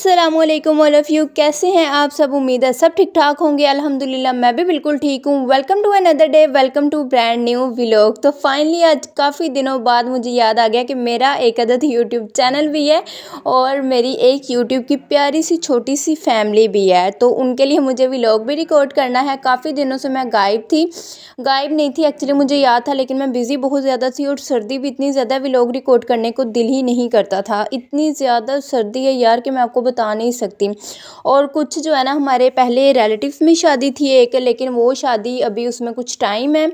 अस्सलामुअलैकुम all of you, कैसे हैं आप सब। उम्मीद है सब ठीक ठाक होंगे। अल्हम्दुलिल्लाह मैं भी बिल्कुल ठीक हूँ। Welcome to another day, welcome to brand new vlog. तो फाइनली आज काफ़ी दिनों बाद मुझे याद आ गया कि मेरा एक अदद यूट्यूब चैनल भी है और मेरी एक यूट्यूब की प्यारी सी छोटी सी फैमिली भी है। तो उनके लिए मुझे व्लॉग भी रिकॉर्ड करना है। काफ़ी दिनों से मैं गायब नहीं थी एक्चुअली, मुझे याद था, लेकिन मैं बिज़ी बहुत ज़्यादा थी और सर्दी भी इतनी ज़्यादा, व्लॉग रिकॉर्ड करने को दिल ही नहीं करता था। इतनी ज़्यादा सर्दी है यार कि मैं आपको बता नहीं सकती। और कुछ जो है ना, हमारे पहले रिलेटिव्स में शादी थी एक, लेकिन वो शादी अभी उसमें कुछ टाइम है,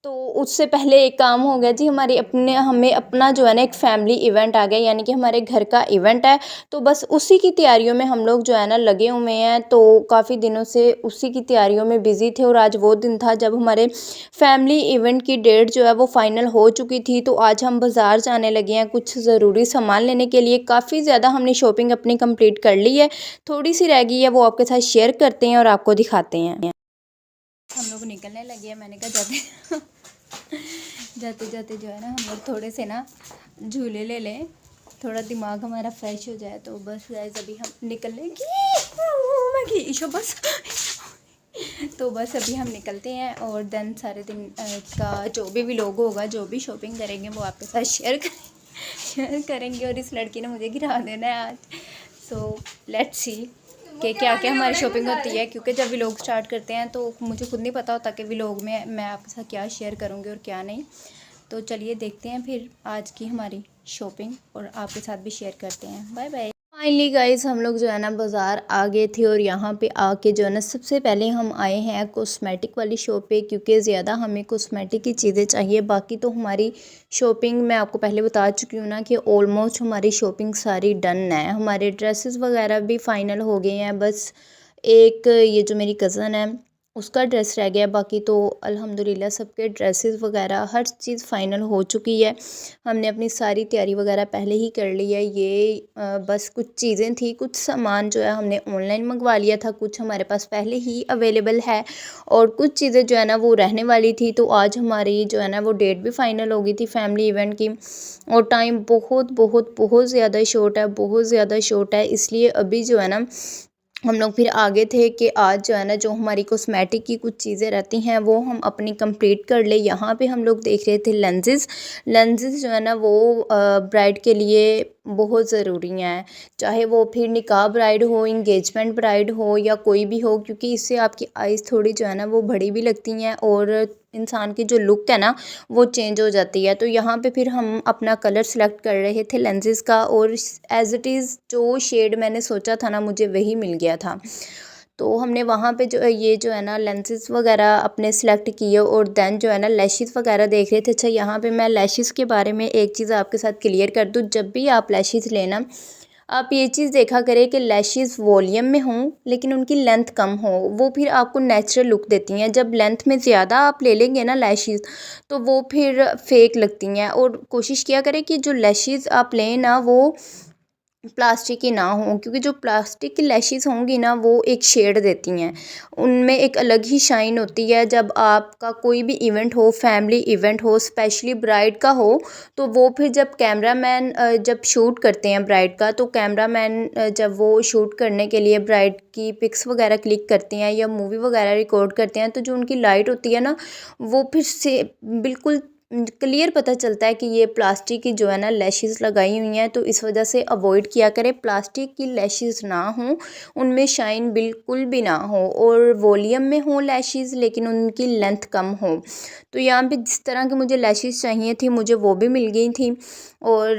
तो उससे पहले एक काम हो गया जी, हमें अपना जो है ना एक फैमिली इवेंट आ गया, यानी कि हमारे घर का इवेंट है। तो बस उसी की तैयारियों में हम लोग जो है ना लगे हुए हैं। तो काफ़ी दिनों से उसी की तैयारियों में बिज़ी थे और आज वो दिन था जब हमारे फैमिली इवेंट की डेट जो है वो फाइनल हो चुकी थी। तो आज हम बाज़ार जाने लगे हैं कुछ ज़रूरी सामान लेने के लिए। काफ़ी ज़्यादा हमने शॉपिंग अपनी कंप्लीट कर ली है, थोड़ी सी रह गई है, वो आपके साथ शेयर करते हैं और आपको दिखाते हैं। हम लोग निकलने लगे हैं। मैंने कहा जाते जाते जाते जो है ना हम लोग थोड़े से ना झूले ले लें, थोड़ा दिमाग हमारा फ्रेश हो जाए। तो बस गाइस अभी हम निकलेंगे ईशो बस तो बस अभी हम निकलते हैं और देन सारे दिन का जो भी व्लॉग होगा, जो भी शॉपिंग करेंगे वो आपके साथ शेयर करेंगे। और इस लड़की ने मुझे गिरा देना है आज। सो लेट्स सी कि क्या क्या हमारी शॉपिंग होती है, क्योंकि जब व्लॉग स्टार्ट करते हैं तो मुझे खुद नहीं पता होता कि व्लॉग में मैं आपके साथ क्या शेयर करूँगी और क्या नहीं। तो चलिए देखते हैं फिर आज की हमारी शॉपिंग और आपके साथ भी शेयर करते हैं। Bye bye. फाइनली गाइस हम लोग जो है ना बाज़ार आ गए थे और यहाँ पे आके जो है ना सबसे पहले हम आए हैं कॉस्मेटिक वाली शॉप पे, क्योंकि ज़्यादा हमें कॉस्मेटिक की चीज़ें चाहिए। बाकी तो हमारी शॉपिंग मैं आपको पहले बता चुकी हूँ ना कि ऑलमोस्ट हमारी शॉपिंग सारी डन है। हमारे ड्रेसेस वगैरह भी फ़ाइनल हो गए हैं। बस एक ये जो मेरी कज़न है उसका ड्रेस रह गया, बाकी तो अल्हम्दुलिल्लाह सबके ड्रेसेस वगैरह हर चीज़ फ़ाइनल हो चुकी है। हमने अपनी सारी तैयारी वगैरह पहले ही कर ली है। ये बस कुछ चीज़ें थी, कुछ सामान जो है हमने ऑनलाइन मंगवा लिया था, कुछ हमारे पास पहले ही अवेलेबल है और कुछ चीज़ें जो है ना वो रहने वाली थी। तो आज हमारी जो है ना वो डेट भी फ़ाइनल हो गई थी फैमिली इवेंट की और टाइम बहुत बहुत बहुत ज़्यादा शॉर्ट है, बहुत ज़्यादा शॉर्ट है। इसलिए अभी जो है ना हम लोग फिर आगे थे कि आज जो है ना जो हमारी कॉस्मेटिक की कुछ चीज़ें रहती हैं वो हम अपनी कंप्लीट कर ले। यहाँ पे हम लोग देख रहे थे लेंसेज जो है ना वो ब्राइड के लिए बहुत ज़रूरी हैं, चाहे वो फिर निकाह ब्राइड हो, इंगेजमेंट ब्राइड हो या कोई भी हो, क्योंकि इससे आपकी आइज़ थोड़ी जो है ना वो बड़ी भी लगती हैं और इंसान की जो लुक है ना वो चेंज हो जाती है। तो यहाँ पे फिर हम अपना कलर सेलेक्ट कर रहे थे लेंसेज का और एज़ इट इज़ जो शेड मैंने सोचा था ना मुझे वही मिल गया था। तो हमने वहाँ पे जो है ना लेंसेज वगैरह अपने सेलेक्ट किए और देन जो है ना लैशेस वगैरह देख रहे थे। अच्छा यहाँ पे मैं लैशेस के बारे में एक चीज़ आपके साथ क्लियर कर दूँ, जब भी आप लैशेस लेना आप ये चीज़ देखा करें कि लैशेस वॉल्यूम में हों लेकिन उनकी लेंथ कम हो, वो फिर आपको नेचुरल लुक देती हैं। जब लेंथ में ज़्यादा आप ले लेंगे ना लैशेस तो वो फिर फेक लगती हैं। और कोशिश किया करें कि जो लैशेस आप लें ना वो प्लास्टिक की ना हो, क्योंकि जो प्लास्टिक की लैशेस होंगी ना वो एक शेड देती हैं, उनमें एक अलग ही शाइन होती है। जब आपका कोई भी इवेंट हो, फैमिली इवेंट हो, स्पेशली ब्राइड का हो, तो वो फिर जब कैमरामैन जब शूट करते हैं ब्राइड का, तो कैमरामैन जब वो शूट करने के लिए ब्राइड की पिक्स वगैरह क्लिक करते हैं या मूवी वगैरह रिकॉर्ड करते हैं, तो जो उनकी लाइट होती है ना वो फिर से बिल्कुल क्लियर पता चलता है कि ये प्लास्टिक की जो है ना लैशेस लगाई हुई हैं। तो इस वजह से अवॉइड किया करें, प्लास्टिक की लैशेस ना हों, उनमें शाइन बिल्कुल भी ना हो और वॉल्यूम में हो लैशेस लेकिन उनकी लेंथ कम हो। तो यहाँ पे जिस तरह की मुझे लैशेस चाहिए थी मुझे वो भी मिल गई थी और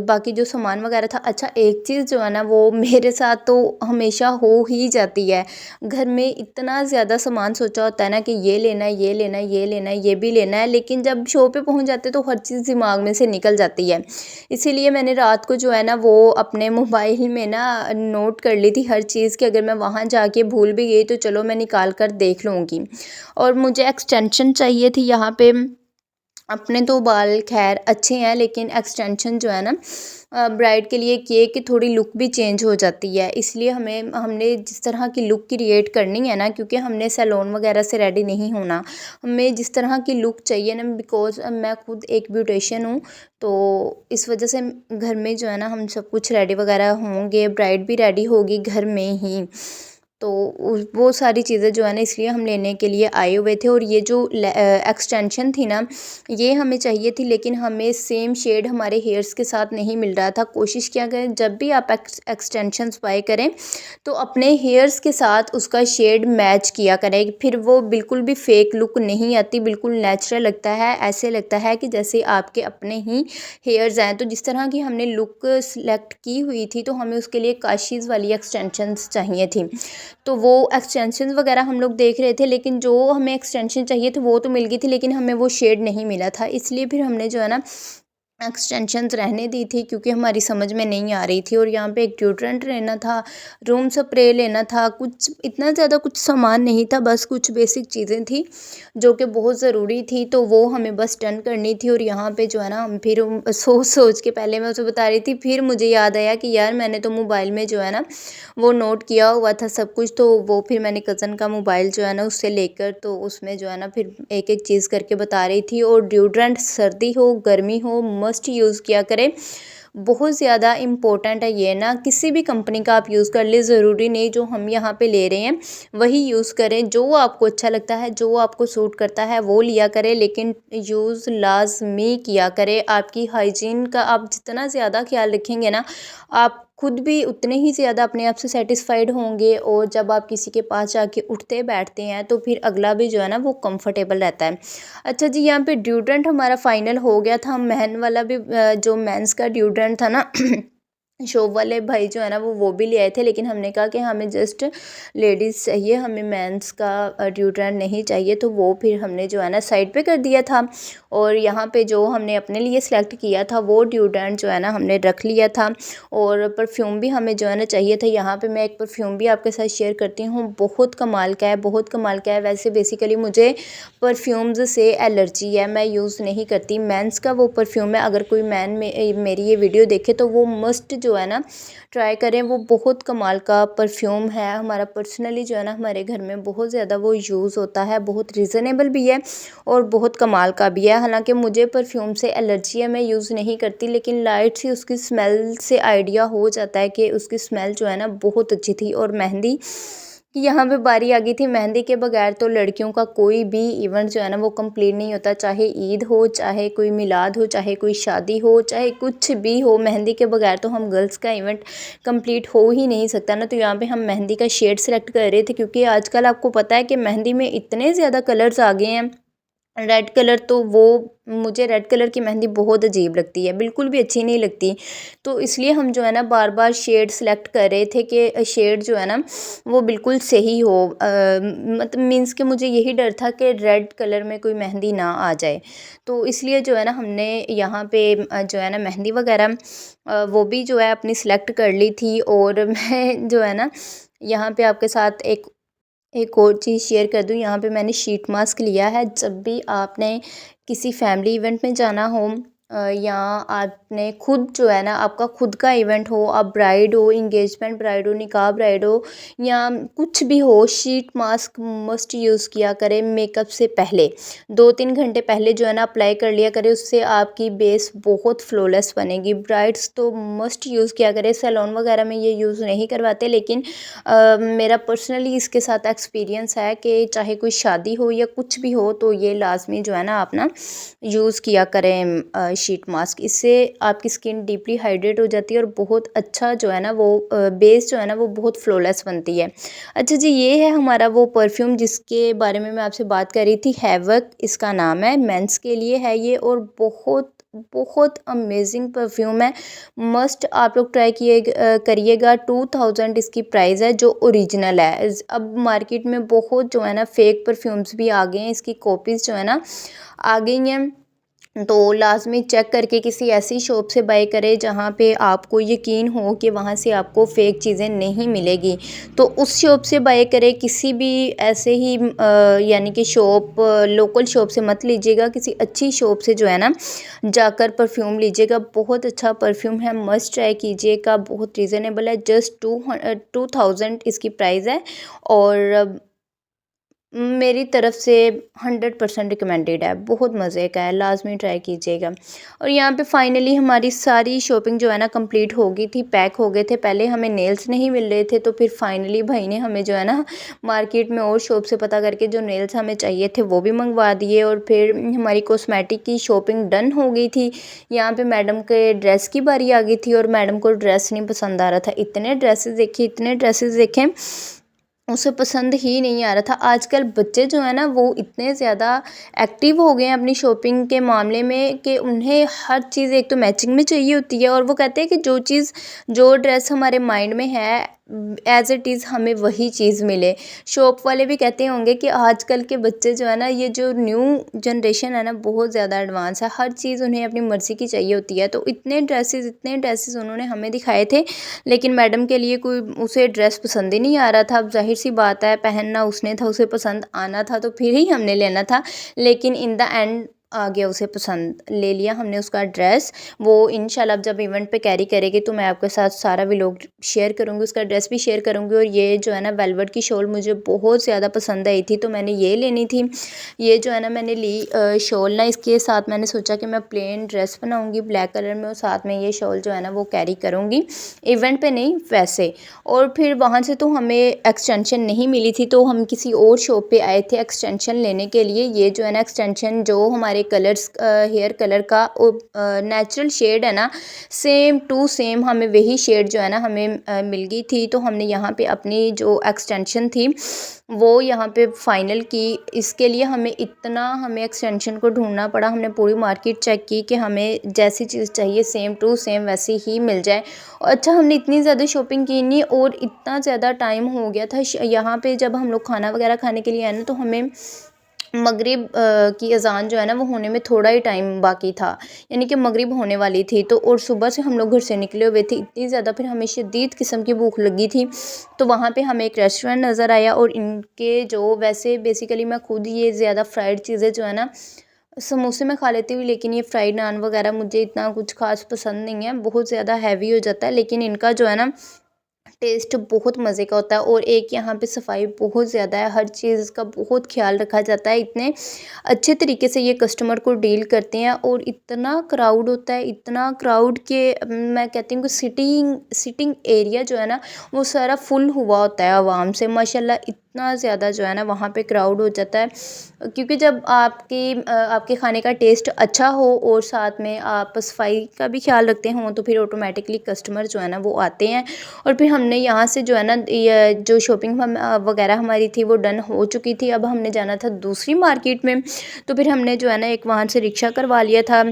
बाकी जो सामान वगैरह था। अच्छा एक चीज़ जो है ना वो मेरे साथ तो हमेशा हो ही जाती है, घर में इतना ज़्यादा सामान सोचा होता है ना कि ये लेना है, ये लेना है, ये लेना है, ये भी लेना है, लेकिन जब शॉप पे पहुंच जाते तो हर चीज़ दिमाग में से निकल जाती है। इसीलिए मैंने रात को जो है ना वो अपने मोबाइल में ना नोट कर ली थी हर चीज़ की, अगर मैं वहाँ जाके भूल भी गई तो चलो मैं निकाल कर देख लूँगी। और मुझे एक्सटेंशन चाहिए थी यहाँ पे। अपने तो बाल खैर अच्छे हैं लेकिन एक्सटेंशन जो है ना ब्राइड के लिए किए कि थोड़ी लुक भी चेंज हो जाती है, इसलिए हमने जिस तरह की लुक क्रिएट करनी है ना, क्योंकि हमने सैलून वगैरह से रेडी नहीं होना, हमें जिस तरह की लुक चाहिए ना, बिकॉज मैं खुद एक ब्यूटिशियन हूँ, तो इस वजह से घर में जो है ना हम सब कुछ रेडी वगैरह होंगे, ब्राइड भी रेडी होगी घर में ही। तो वो सारी चीज़ें जो है ना, इसलिए हम लेने के लिए आए हुए थे। और ये जो एक्सटेंशन थी ना, ये हमें चाहिए थी, लेकिन हमें सेम शेड हमारे हेयर्स के साथ नहीं मिल रहा था। कोशिश किया करें जब भी आप एक्सटेंशंस बाय करें तो अपने हेयर्स के साथ उसका शेड मैच किया करें, फिर वो बिल्कुल भी फेक लुक नहीं आती, बिल्कुल नेचुरल लगता है। ऐसे लगता है कि जैसे आपके अपने ही हेयर्स हैं। तो जिस तरह की हमने लुक सिलेक्ट की हुई थी, तो हमें उसके लिए काशीज़ वाली एक्सटेंशंस चाहिए थी। तो वो एक्सटेंशंस वगैरह हम लोग देख रहे थे, लेकिन जो हमें एक्सटेंशन चाहिए थे वो तो मिल गई थी, लेकिन हमें वो शेड नहीं मिला था। इसलिए फिर हमने जो है ना एक्सटेंशंस रहने दी थी, क्योंकि हमारी समझ में नहीं आ रही थी। और यहाँ पे एक डिओड्रेंट लेना था, रूम स्प्रे लेना था, कुछ इतना ज़्यादा कुछ सामान नहीं था, बस कुछ बेसिक चीज़ें थी जो कि बहुत ज़रूरी थी, तो वो हमें बस डन करनी थी। और यहाँ पे जो है ना हम फिर सोच सोच के, पहले मैं उसे बता रही थी, फिर मुझे याद आया कि यार मैंने तो मोबाइल में जो है ना वो नोट किया हुआ था सब कुछ। तो वो फिर मैंने कज़न का मोबाइल जो है ना उससे लेकर, तो उसमें जो है ना फिर एक एक चीज़ करके बता रही थी। और डिओड्रेंट सर्दी हो गर्मी हो मस्ट यूज़ किया करें, बहुत ज़्यादा इम्पोर्टेंट है ये ना। किसी भी कंपनी का आप यूज़ कर ले, ज़रूरी नहीं जो हम यहाँ पे ले रहे हैं वही यूज़ करें। जो आपको अच्छा लगता है, जो आपको सूट करता है वो लिया करें, लेकिन यूज़ लाजमी किया करें। आपकी हाइजीन का आप जितना ज़्यादा ख्याल रखेंगे ना, आप खुद भी उतने ही ज़्यादा अपने आप से सेटिस्फाइड होंगे। और जब आप किसी के पास जाके उठते बैठते हैं तो फिर अगला भी जो है ना वो कंफर्टेबल रहता है। अच्छा जी, यहाँ पे डिओड्रेंट हमारा फाइनल हो गया था। मैन वाला भी जो मेंस का डिओड्रेंट था ना शॉप वाले भाई जो है ना वो भी ले आए थे, लेकिन हमने कहा कि हमें जस्ट लेडीज़ चाहिए, हमें मेंस का डिओड्रेंट नहीं चाहिए। तो वो फिर हमने जो है ना साइड पे कर दिया था। और यहाँ पे जो हमने अपने लिए सेलेक्ट किया था वो डिओड्रेंट जो है ना हमने रख लिया था। और परफ्यूम भी हमें जो है ना चाहिए था। यहाँ पे मैं एक परफ्यूम भी आपके साथ शेयर करती हूँ, बहुत कमाल का है, बहुत कमाल का है। वैसे बेसिकली मुझे परफ्यूम्स से एलर्जी है, मैं यूज़ नहीं करती। मेंस का वो परफ्यूम है, अगर कोई मैन में मेरी ये वीडियो देखे तो वो मस्ट जो है ना ट्राई करें। वो बहुत कमाल का परफ्यूम है, हमारा पर्सनली जो है ना हमारे घर में बहुत ज़्यादा वो यूज़ होता है, बहुत रीज़नेबल भी है और बहुत कमाल का भी है। हालांकि मुझे परफ्यूम से एलर्जी है, मैं यूज़ नहीं करती, लेकिन लाइट सी उसकी स्मेल से आइडिया हो जाता है कि उसकी स्मेल जो है ना बहुत अच्छी थी। और मेहंदी कि यहाँ पे बारी आ गई थी, मेहंदी के बगैर तो लड़कियों का कोई भी इवेंट जो है ना वो कंप्लीट नहीं होता। चाहे ईद हो, चाहे कोई मिलाद हो, चाहे कोई शादी हो, चाहे कुछ भी हो, मेहंदी के बगैर तो हम गर्ल्स का इवेंट कंप्लीट हो ही नहीं सकता ना। तो यहाँ पे हम मेहंदी का शेड सेलेक्ट कर रहे थे, क्योंकि आजकल आपको पता है कि मेहंदी में इतने ज़्यादा कलर्स आ गए हैं। रेड कलर तो वो, मुझे रेड कलर की मेहंदी बहुत अजीब लगती है, बिल्कुल भी अच्छी नहीं लगती। तो इसलिए हम जो है ना बार बार शेड सेलेक्ट कर रहे थे कि शेड जो है ना वो बिल्कुल सही हो। मतलब मीन्स कि मुझे यही डर था कि रेड कलर में कोई मेहंदी ना आ जाए। तो इसलिए जो है ना हमने यहाँ पे जो है ना मेहंदी वगैरह वो भी जो है अपनी सिलेक्ट कर ली थी। और मैं जो है ना यहाँ पे आपके साथ एक और चीज़ शेयर कर दूँ, यहाँ पे मैंने शीट मास्क लिया है। जब भी आपने किसी फैमिली इवेंट में जाना हो, या आपने खुद जो है ना आपका खुद का इवेंट हो, आप ब्राइड हो, इंगेजमेंट ब्राइड हो, निकाह ब्राइड हो, या कुछ भी हो, शीट मास्क मस्ट यूज़ किया करें मेकअप से पहले। 2-3 घंटे पहले जो है ना अप्लाई कर लिया करें, उससे आपकी बेस बहुत फ्लॉलेस बनेगी। ब्राइड्स तो मस्ट यूज़ किया करें, सैलून वगैरह में ये यूज़ नहीं करवाते, लेकिन मेरा पर्सनली इसके साथ एक्सपीरियंस है कि चाहे कोई शादी हो या कुछ भी हो, तो ये लाजमी जो है ना आप ना यूज़ किया करें शीट मास्क। इससे आपकी स्किन डीपली हाइड्रेट हो जाती है और बहुत अच्छा जो है ना वो बेस जो है ना वो बहुत फ्लॉलेस बनती है। अच्छा जी, ये है हमारा वो परफ्यूम जिसके बारे में मैं आपसे बात कर रही थी, हैवक इसका नाम है, मेंस के लिए है ये। और बहुत बहुत अमेजिंग परफ्यूम है, मस्ट आप लोग ट्राई करिएगा। 2000 इसकी प्राइस है जो ओरिजिनल है। अब मार्केट में बहुत जो है ना फेक परफ्यूम्स भी आ गए हैं, इसकी कॉपीज़ जो है ना आ गई हैं। तो लाज़मी चेक करके किसी ऐसी शॉप से बाय करें जहाँ पे आपको यकीन हो कि वहाँ से आपको फ़ेक चीज़ें नहीं मिलेगी। तो उस शॉप से बाय करें, किसी भी ऐसे ही यानी कि शॉप लोकल शॉप से मत लीजिएगा, किसी अच्छी शॉप से जो है ना जाकर परफ्यूम लीजिएगा। बहुत अच्छा परफ्यूम है, मस्ट ट्राई कीजिएगा, बहुत रीज़नेबल है, जस्ट 2000 इसकी प्राइस है। और मेरी तरफ से 100% रिकमेंडेड है, बहुत मज़े का है, लाज़मी ट्राई कीजिएगा। और यहाँ पे फाइनली हमारी सारी शॉपिंग जो है ना कंप्लीट हो गई थी, पैक हो गए थे। पहले हमें नेल्स नहीं मिल रहे थे, तो फिर फाइनली भाई ने हमें जो है ना मार्केट में और शॉप से पता करके जो नेल्स हमें चाहिए थे वो भी मंगवा दिए। और फिर हमारी कॉस्मेटिक की शॉपिंग डन हो गई थी। यहाँ पे मैडम के ड्रेस की बारी आ गई थी और मैडम को ड्रेस नहीं पसंद आ रहा था। इतने ड्रेसेस देखे, उसे पसंद ही नहीं आ रहा था। आजकल बच्चे जो है ना वो इतने ज़्यादा एक्टिव हो गए हैं अपनी शॉपिंग के मामले में कि उन्हें हर चीज़ एक तो मैचिंग में चाहिए होती है, और वो कहते हैं कि जो ड्रेस हमारे माइंड में है एज इट इज़ हमें वही चीज़ मिले। शॉप वाले भी कहते होंगे कि आजकल के बच्चे जो है ना, ये जो न्यू जनरेशन है ना, बहुत ज़्यादा एडवांस है, हर चीज़ उन्हें अपनी मर्ज़ी की चाहिए होती है। तो इतने ड्रेसेस उन्होंने हमें दिखाए थे, लेकिन मैडम के लिए कोई उसे ड्रेस पसंद ही नहीं आ रहा था। अब ज़ाहिर सी बात है, पहनना उसने था, उसे पसंद आना था, तो फिर ही हमने लेना था। लेकिन इन द एंड आ गया, उसे पसंद, ले लिया हमने उसका ड्रेस। वो इंशाल्लाह जब इवेंट पे कैरी करेगी तो मैं आपके साथ सारा व्लॉग शेयर करूँगी, उसका ड्रेस भी शेयर करूँगी। और ये जो है ना वेलवेट की शॉल मुझे बहुत ज़्यादा पसंद आई थी, तो मैंने ये लेनी थी। ये जो है ना मैंने ली शॉल ना, इसके साथ मैंने सोचा कि मैं प्लेन ड्रेस बनाऊँगी ब्लैक कलर में, और साथ में ये शॉल जो है ना वो कैरी करूँगी, इवेंट पे नहीं वैसे। और फिर वहाँ से तो हमें एक्सटेंशन नहीं मिली थी, तो हम किसी और शॉप पे आए थे एक्सटेंशन लेने के लिए। ये जो है ना एक्सटेंशन जो हमारे कलर्स हेयर कलर का नेचुरल शेड है ना, सेम टू सेम हमें वही शेड जो है ना हमें मिल गई थी। तो हमने यहाँ पे अपनी जो एक्सटेंशन थी वो यहाँ पे फाइनल की। इसके लिए हमें एक्सटेंशन को ढूंढना पड़ा, हमने पूरी मार्केट चेक की कि हमें जैसी चीज़ चाहिए सेम टू सेम वैसी ही मिल जाए। और अच्छा, हमने इतनी ज़्यादा शॉपिंग की नहीं और इतना ज़्यादा टाइम हो गया था यहाँ पे जब हम लोग खाना वगैरह खाने के लिए आए ना, तो हमें मगरिब की अज़ान जो है ना वो होने में थोड़ा ही टाइम बाकी था, यानी कि मगरिब होने वाली थी। तो और सुबह से हम लोग घर से निकले हुए थे, इतनी ज़्यादा फिर हमें शदीद किस्म की भूख लगी थी। तो वहाँ पे हमें एक रेस्टोरेंट नज़र आया, और इनके जो वैसे बेसिकली मैं खुद ये ज़्यादा फ्राइड चीज़ें जो है ना समोसे में खा लेती हूँ, लेकिन ये फ्राइड नान वगैरह मुझे इतना कुछ खास पसंद नहीं है, बहुत ज़्यादा हैवी हो जाता है। लेकिन इनका जो है ना टेस्ट बहुत मज़े का होता है, और एक यहाँ पे सफाई बहुत ज़्यादा है, हर चीज़ का बहुत ख्याल रखा जाता है। इतने अच्छे तरीके से ये कस्टमर को डील करते हैं, और इतना क्राउड होता है, इतना क्राउड के मैं कहती हूँ कि सिटिंग एरिया जो है ना वो सारा फुल हुआ होता है आवाम से, माशाल्लाह इतना ज़्यादा जो है ना वहाँ पे क्राउड हो जाता है। क्योंकि जब आपके खाने का टेस्ट अच्छा हो और साथ में आप सफाई का भी ख्याल रखते हों, तो फिर ऑटोमेटिकली कस्टमर जो है ना वो आते हैं। और फिर हमने यहाँ से जो है ना ये जो शॉपिंग वगैरह हमारी थी वो डन हो चुकी थी। अब हमने जाना था दूसरी मार्केट में, तो फिर हमने जो है ना एक वहाँ से रिक्शा करवा लिया था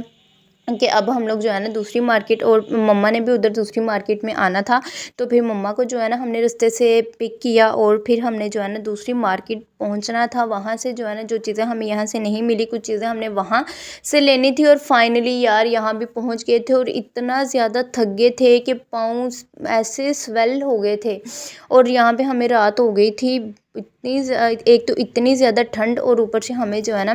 कि अब हम लोग जो है ना दूसरी मार्केट, और मम्मा ने भी उधर दूसरी मार्केट में आना था। तो फिर मम्मा को जो है ना हमने रास्ते से पिक किया, और फिर हमने जो है ना दूसरी मार्केट पहुंचना था। वहाँ से जो है ना जो चीज़ें हमें यहाँ से नहीं मिली, कुछ चीज़ें हमने वहाँ से लेनी थी। और फाइनली यार यहाँ भी पहुँच गए थे, और इतना ज़्यादा थक गए थे कि पाँव ऐसे स्वेल हो गए थे। और यहाँ पे हमें रात हो गई थी, एक तो इतनी ज़्यादा ठंड, और ऊपर से हमें जो है ना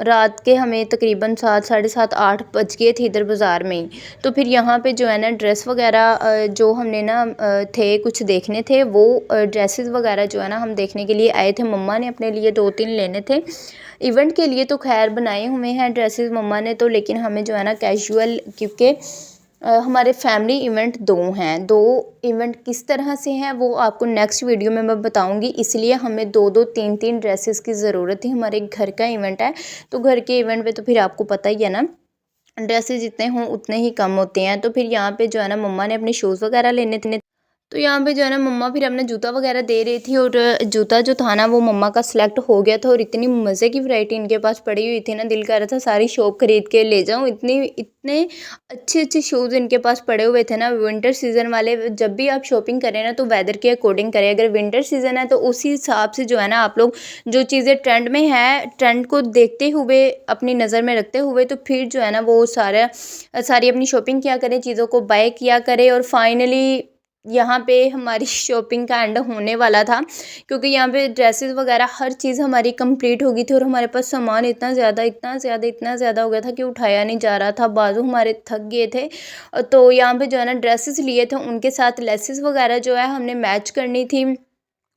रात के हमें तकरीबन 7 साढ़े 7 8 बज गए थे इधर बाज़ार में ही। तो फिर यहाँ पे जो है ना ड्रेस वगैरह जो हमने ना थे कुछ देखने थे, वो ड्रेसेस वगैरह जो है ना हम देखने के लिए आए थे। मम्मा ने अपने लिए 2-3 लेने थे इवेंट के लिए, तो खैर बनाए हुए हैं ड्रेसेस मम्मा ने तो, लेकिन हमें जो है ना कैजुअल, क्योंकि हमारे फैमिली इवेंट 2 हैं। 2 इवेंट किस तरह से हैं वो आपको नेक्स्ट वीडियो में मैं बताऊंगी, इसलिए हमें 2-2 3-3 ड्रेसेस की ज़रूरत थी। हमारे घर का इवेंट है, तो घर के इवेंट पे तो फिर आपको पता ही है ना, ड्रेसेस जितने हों उतने ही कम होते हैं। तो फिर यहाँ पे जो है ना मम्मा ने अपने शूज़ वगैरह लेने थे, तो यहाँ पे जो है ना मम्मा फिर अपना जूता वगैरह दे रही थी, और जूता जो था ना वो मम्मा का सिलेक्ट हो गया था, और इतनी मज़े की वैरायटी इनके पास पड़ी हुई थी ना, दिल कर रहा था सारी शॉप खरीद के ले जाऊँ। इतने अच्छे अच्छे शूज़ इनके पास पड़े हुए थे ना, विंटर सीज़न वाले। जब भी आप शॉपिंग करें ना तो वेदर के अकॉर्डिंग करें। अगर विंटर सीज़न है तो उसी हिसाब से जो है ना आप लोग जो चीज़ें ट्रेंड में है, ट्रेंड को देखते हुए अपनी नज़र में रखते हुए तो फिर जो है ना वो सारी अपनी शॉपिंग किया करें, चीज़ों को बाय किया करें। और फाइनली यहाँ पे हमारी शॉपिंग का एंड होने वाला था, क्योंकि यहाँ पे ड्रेसेस वगैरह हर चीज़ हमारी कंप्लीट हो गई थी, और हमारे पास सामान इतना ज़्यादा हो गया था कि उठाया नहीं जा रहा था, बाजू हमारे थक गए थे। तो यहाँ पे जो है ना ड्रेसेस लिए थे, उनके साथ लेसेस वगैरह जो है हमने मैच करनी थी,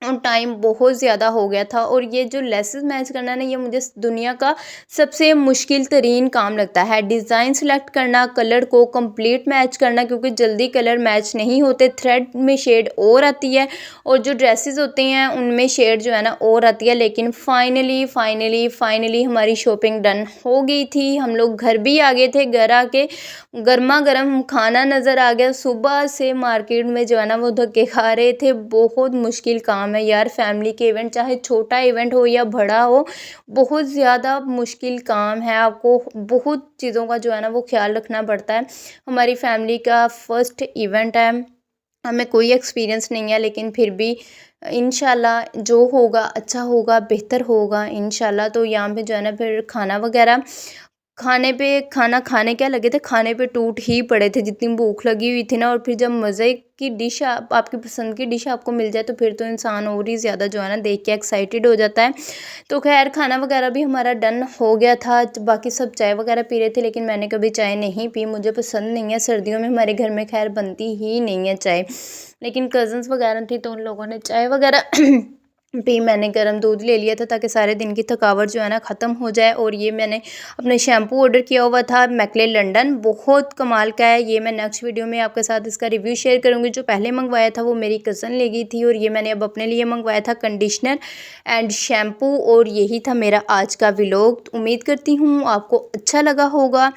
और टाइम बहुत ज़्यादा हो गया था। और ये जो लेसेस मैच करना ना, ये मुझे दुनिया का सबसे मुश्किल तरीन काम लगता है। डिज़ाइन सेलेक्ट करना, कलर को कंप्लीट मैच करना, क्योंकि जल्दी कलर मैच नहीं होते, थ्रेड में शेड और आती है, और जो ड्रेसेस होते हैं उनमें शेड जो है ना और आती है। लेकिन फाइनली हमारी शॉपिंग डन हो गई थी। हम लोग घर भी आ गए थे। घर आके गर्मा गर्म खाना नज़र आ गया। सुबह से मार्केट में जो है ना वो धक्के खा रहे थे। बहुत मुश्किल काम है यार, फैमिली के इवेंट, चाहे छोटा इवेंट हो या बड़ा हो, बहुत ज़्यादा मुश्किल काम है। आपको बहुत चीज़ों का जो है ना वो ख्याल रखना पड़ता है। हमारी फैमिली का फर्स्ट इवेंट है, हमें कोई एक्सपीरियंस नहीं है, लेकिन फिर भी इंशाल्लाह जो होगा अच्छा होगा, बेहतर होगा इंशाल्लाह। तो यहाँ पे जो है ना फिर खाना वगैरह खाना खाने क्या लगे थे, खाने पे टूट ही पड़े थे, जितनी भूख लगी हुई थी ना। और फिर जब मज़े की डिश आपकी पसंद की डिश आपको मिल जाए तो फिर तो इंसान और ही ज़्यादा जो है ना देख के एक्साइटेड हो जाता है। तो खैर खाना वगैरह भी हमारा डन हो गया था। बाकी सब चाय वगैरह पी रहे थे, लेकिन मैंने कभी चाय नहीं पी, मुझे पसंद नहीं है। सर्दियों में हमारे घर में खैर बनती ही नहीं है चाय, लेकिन कज़न्स वगैरह थी तो उन लोगों ने चाय वगैरह पी। मैंने गर्म दूध ले लिया था ताकि सारे दिन की थकावट जो है ना ख़त्म हो जाए। और ये मैंने अपने शैम्पू ऑर्डर किया हुआ था मैकले लंडन, बहुत कमाल का है ये। मैं नेक्स्ट वीडियो में आपके साथ इसका रिव्यू शेयर करूँगी। जो पहले मंगवाया था वो मेरी कज़न ले गई थी, और ये मैंने अब अपने लिए मंगवाया था कंडीशनर एंड शैम्पू। और यही था मेरा आज का व्लॉग। उम्मीद करती हूँ आपको अच्छा लगा होगा।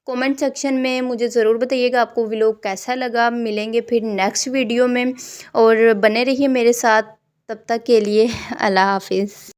कमेंट सेक्शन में मुझे ज़रूर बताइएगा आपको व्लॉग कैसा लगा। मिलेंगे फिर नेक्स्ट वीडियो में, और बने रहिए मेरे साथ। तब तक के लिए अल्लाह हाफिज़।